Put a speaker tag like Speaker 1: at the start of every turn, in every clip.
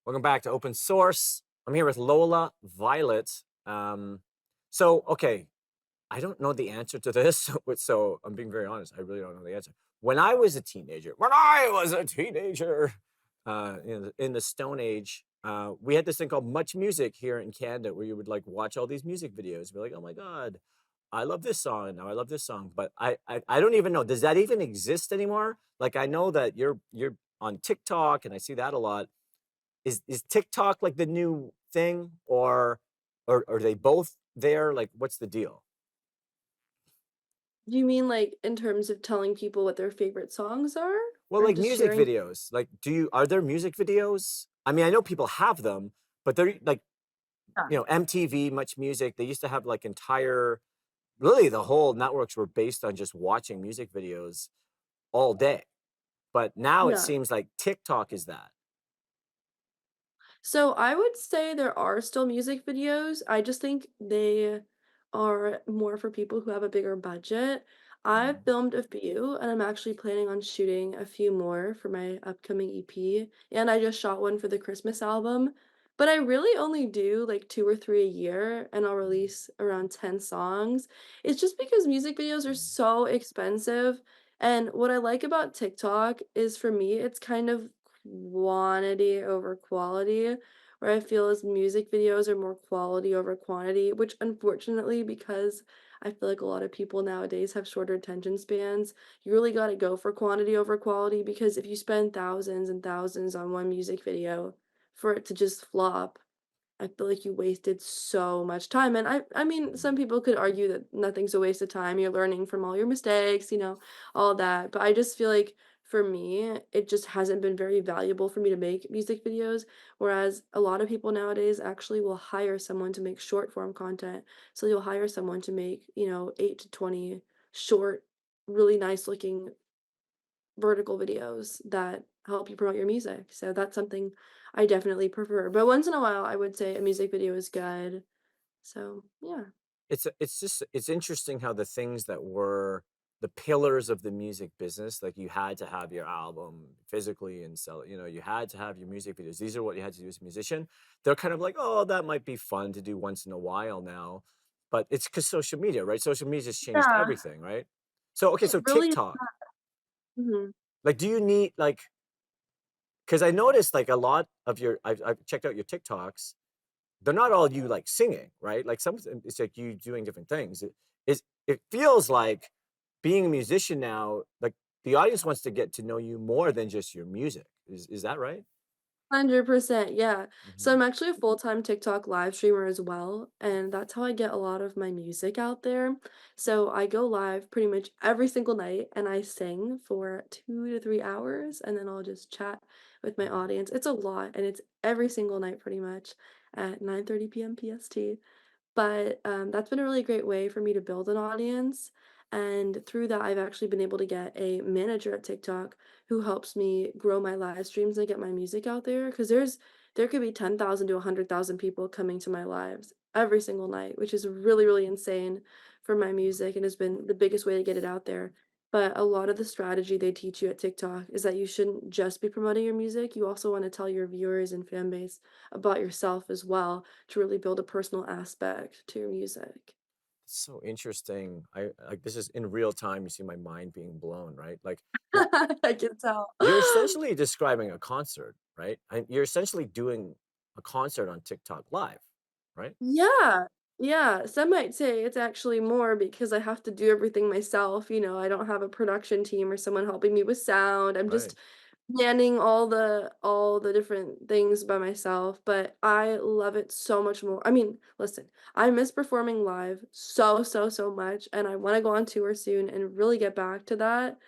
Speaker 1: Welcome back to Open Source. I'm here with Lola Violet. Okay, I don't know the answer to this, so I'm being very honest. I really don't know the answer. When I was a teenager, in the Stone Age, we had this thing called Much Music here in Canada, where you would like watch all these music videos. Be like, oh my god, I love this song. Now I love this song, but I don't even know. Does that even exist anymore? Like I know that you're on TikTok, and I see that a lot. Is TikTok like the new thing, or are they both there? Like, what's the deal?
Speaker 2: Do you mean, like, in terms of telling people what their favorite songs are?
Speaker 1: Well,
Speaker 2: Or
Speaker 1: like
Speaker 2: just
Speaker 1: music
Speaker 2: sharing.
Speaker 1: videos. Like, are there music videos? I mean, I know people have them, but they're like,
Speaker 2: Yeah.
Speaker 1: MTV, Much Music. They used to have like entire, really, the whole networks were based on just watching music videos all day. But now it
Speaker 2: Yeah.
Speaker 1: seems like TikTok is that.
Speaker 2: So, I would say there are still music videos, I just think they are more for people who have a bigger budget. I've
Speaker 1: Mhm.
Speaker 2: filmed a few, and I'm actually planning on shooting a few more for my upcoming EP, and I just shot one for the Christmas album, but I really only do, like, 2 or 3 a year, and I'll release around 10 songs. It's just because music videos are so expensive, and what I like about TikTok is for me, it's kind of quantity over quality, where I feel as music videos are more quality over quantity, which unfortunately, because I feel like a lot of people nowadays have shorter attention spans, you really got to go for quantity over quality because if you spend thousands and thousands on one music video for it to just flop, I feel like you wasted so much time, and I mean, some people could argue that nothing's a waste of time, you're learning from all your mistakes, all that, but I just feel like for me, it just hasn't been very valuable for me to make music videos, whereas a lot of people nowadays actually will hire someone to make short form content. So you'll hire someone to make, 8 to 20 short, really nice looking vertical videos that help you promote your music. So that's something I definitely prefer. But once in a while, I would say a music video is good. So, yeah.
Speaker 1: It's interesting how the things that were the pillars of the music business, like you had to have your album physically and sell it, you had to have your music videos. These are what you had to do as a musician. They're kind of like, oh, that might be fun to do once in a while now. But it's because social media, right? Social media has changed
Speaker 2: Yeah,
Speaker 1: everything, right? So okay,
Speaker 2: it
Speaker 1: so
Speaker 2: really.
Speaker 1: TikTok.
Speaker 2: Mhm.
Speaker 1: Like, do you need like because I noticed like a lot of I've checked out your TikToks. They're not all you, like, singing, right? Like, some of them, it's like you doing different things. It feels like being a musician now, like, the audience wants to get to know you more than just your music. Is that right?
Speaker 2: 100%, yeah. So
Speaker 1: Mhm.
Speaker 2: I'm actually a full-time TikTok live streamer as well, and that's how I get a lot of my music out there. So I go live pretty much every single night and I sing for 2 to 3 hours and then I'll just chat with my
Speaker 1: Mhm.
Speaker 2: audience. It's a lot and it's every single night pretty much at 9:30 p.m. PST. But, that's been a really great way for me to build an audience, and through that, I've actually been able to get a manager at TikTok who helps me grow my live streams and get my music out there. Because there could be 10,000 to 100,000 people coming to my lives every single night, which is really, really insane for my music and has been the biggest way to get it out there. But a lot of the strategy they teach you at TikTok is that you shouldn't just be promoting your music, you also wanna tell your viewers and fan base about yourself as well to really build a personal aspect to your music.
Speaker 1: It's so interesting. I like, this is in real time, you see my mind being blown, right? Like, you're
Speaker 2: I can tell.
Speaker 1: you're essentially describing a concert, right? You're essentially doing a concert on TikTok Live, right?
Speaker 2: Yeah, yeah, some might say it's actually more because I have to do everything myself, I don't have a production team or someone helping me with sound, I'm
Speaker 1: Right.
Speaker 2: just manning all the different things by myself, but I love it so much more. I mean, listen, I miss performing live so, so, so much, and I wanna go on tour soon and really get back to that,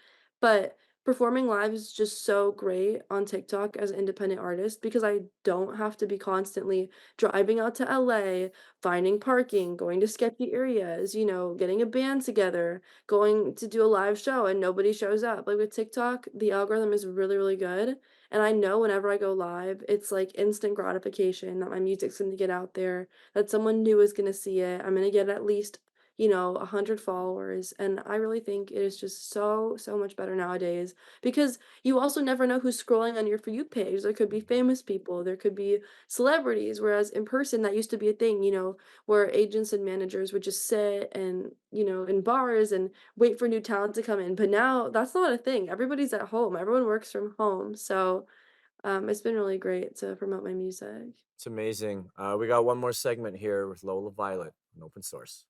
Speaker 2: but performing live is just so great on TikTok as an independent artist because I don't have to be constantly driving out to LA, finding parking, going to sketchy areas, getting a band together, going to do a live show and nobody shows up. Like with TikTok, the algorithm is really, really good. And I know whenever I go live, it's like instant gratification that my music's going to get out there, that someone new is going to see it. I'm going to get at least, 100 followers. And I really think it is just so, so much better nowadays because you also never know who's scrolling on your For You page. There could be
Speaker 1: Mhm.
Speaker 2: famous people, there could be celebrities, whereas in person, that used to be a thing, where agents and managers would just sit and, in bars and wait for new talent to come in. But now that's not a thing. Everybody's at home, everyone works from home. So it's been really great to promote my music.
Speaker 1: It's amazing. We got one more segment here with Lola Violet, an open source.